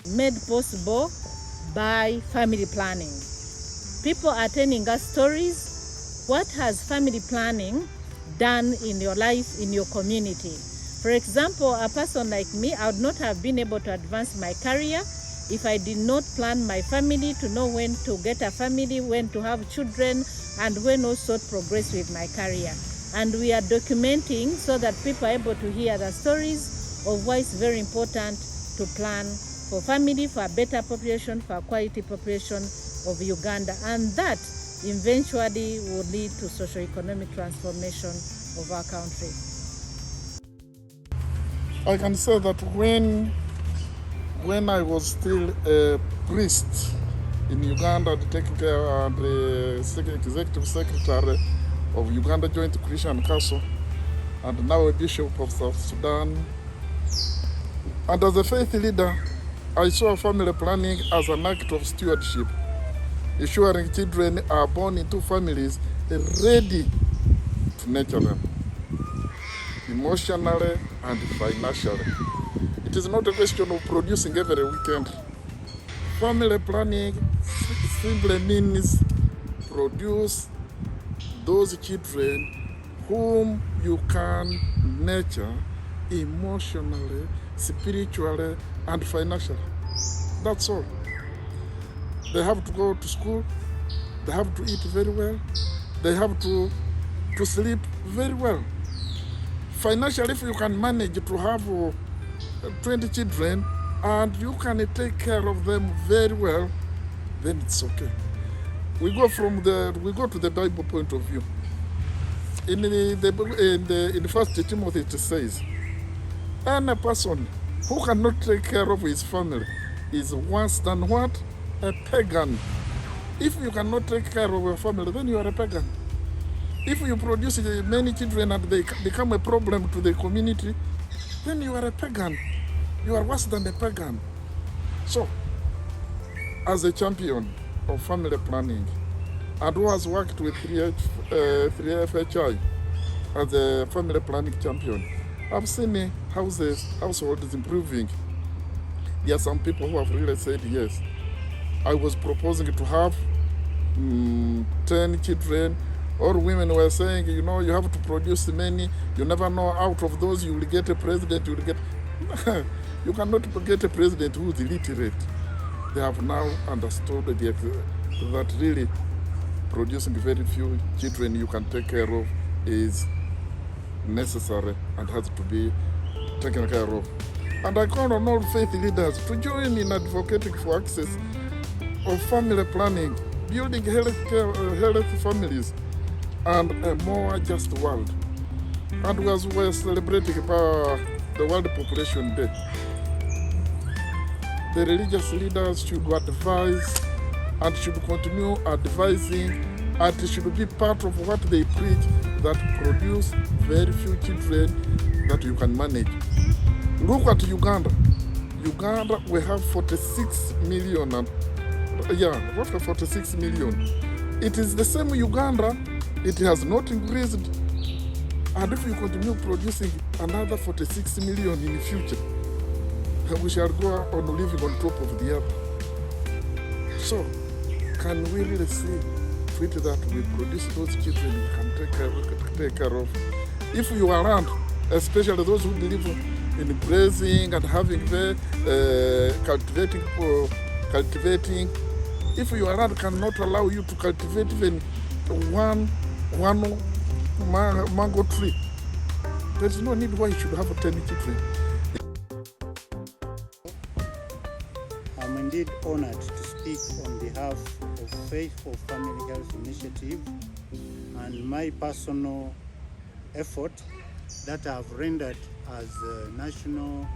made possible by family planning. People are telling us stories. What has family planning done in your life, in your community? For example, a person like me, I would not have been able to advance my career if I did not plan my family, to know when to get a family, when to have children, and when also to progress with my career. And we are documenting so that people are able to hear the stories of why it's very important to plan for family, for a better population, for a quality population of Uganda. And that eventually will lead to socio-economic transformation of our country. I can say that when I was still a priest in Uganda, taking care of the executive secretary of Uganda Joint Christian Council, and now a bishop of South Sudan, and as a faith leader, I saw family planning as an act of stewardship, ensuring children are born into families ready to nurture them, emotionally and financially. It is not a question of producing every weekend. Family planning simply means produce those children whom you can nurture emotionally, spiritually, and financially. That's all. They have to go to school, they have to eat very well, they have to sleep very well. Financially, if you can manage to have 20 children and you can take care of them very well, then it's okay. We go to the Bible point of view. In the First Timothy, it says, any person who cannot take care of his family is worse than what? A pagan. If you cannot take care of your family, then you are a pagan. If you produce many children and they become a problem to the community, then you are a pagan. You are worse than a pagan. So, as a champion of family planning, and who has worked with 3FHI as a family planning champion, I've seen households improving. There are some people who have really said yes. I was proposing to have 10 children, or women were saying, you have to produce many. You never know, out of those you will get a president, you cannot get a president who is illiterate. They have now understood that really producing very few children you can take care of is necessary and has to be taken care of. And I call on all faith leaders to join in advocating for access of family planning, building healthy families, and a more just world. And as we're celebrating the World Population Day, the religious leaders should advise and should continue advising, and it should be part of what they preach, that produce very few children that you can manage. Look at Uganda. Uganda, we have 46 million. 46 million. It is the same Uganda. It has not increased. And if we continue producing another 46 million in the future, we shall go on living on top of the other. So, can we really see fit that we produce those children we can take care of? If you are around, especially those who believe in grazing and having cultivating, if your land cannot allow you to cultivate even one mango tree, there is no need why you should have 10 children. I'm indeed honored to speak on behalf of Faith for Family Health Initiative and my personal effort that I've rendered as a national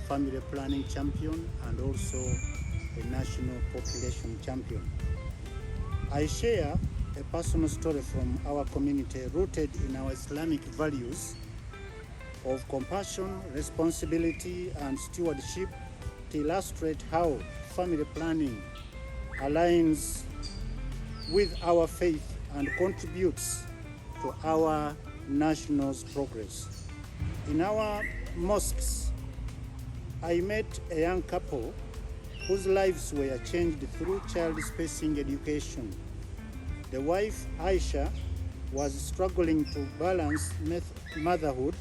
family planning champion and also a national population champion. I share a personal story from our community rooted in our Islamic values of compassion, responsibility, and stewardship to illustrate how family planning aligns with our faith and contributes to our national's progress. In our mosques, I met a young couple whose lives were changed through child spacing education. The wife, Aisha, was struggling to balance motherhood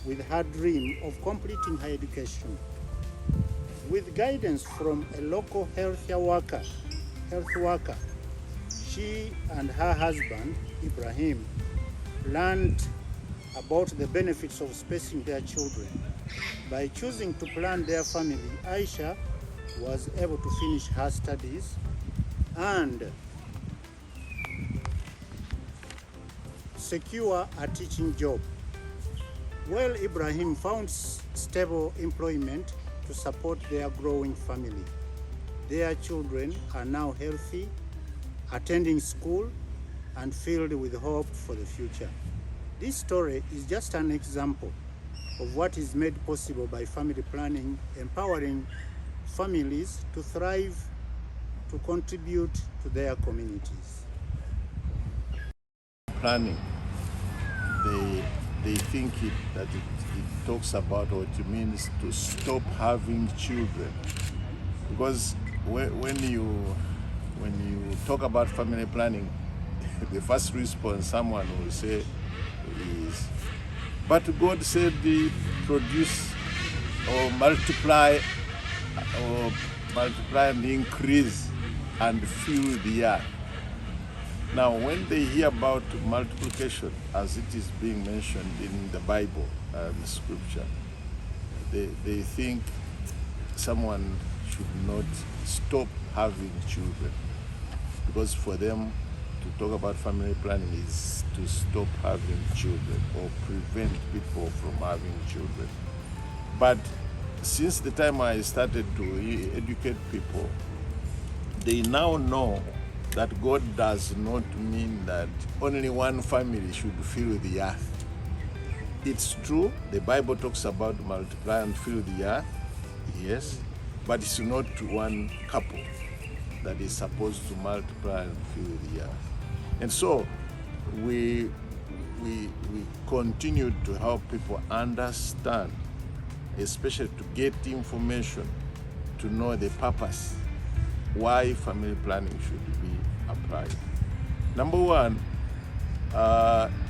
with her dream of completing her education. With guidance from a local health worker, she and her husband, Ibrahim, learned about the benefits of spacing their children. By choosing to plan their family, Aisha was able to finish her studies and secure a teaching job, while Ibrahim found stable employment to support their growing family. Their children are now healthy, attending school, and filled with hope for the future. This story is just an example of what is made possible by family planning, empowering families to thrive, to contribute to their communities. Planning, they think that it talks about what it means to stop having children, because when you talk about family planning, the first response someone will say is, but God said produce or multiply and increase and fill the earth. Now, when they hear about multiplication, as it is being mentioned in the Bible, the scripture, they think someone should not stop having children, because for them to talk about family planning is to stop having children or prevent people from having children. But since the time I started to educate people, they now know that God does not mean that only one family should fill the earth. It's true, the Bible talks about multiply and fill the earth, yes, but it's not one couple that is supposed to multiply and fill the earth. And so we continue to help people understand, especially to get information, to know the purpose, why family planning should be applied. Number one,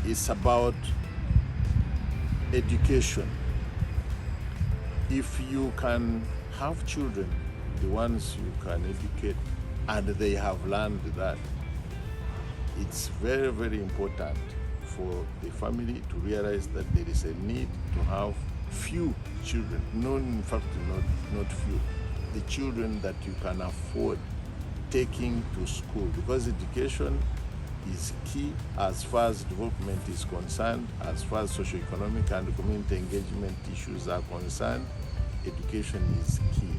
it's about education. If you can have children, the ones you can educate, and they have learned that, it's very, very important for the family to realize that there is a need to have few children. No, in fact, not few. The children that you can afford taking to school, because education is key as far as development is concerned, as far as socio-economic and community engagement issues are concerned. Education is key.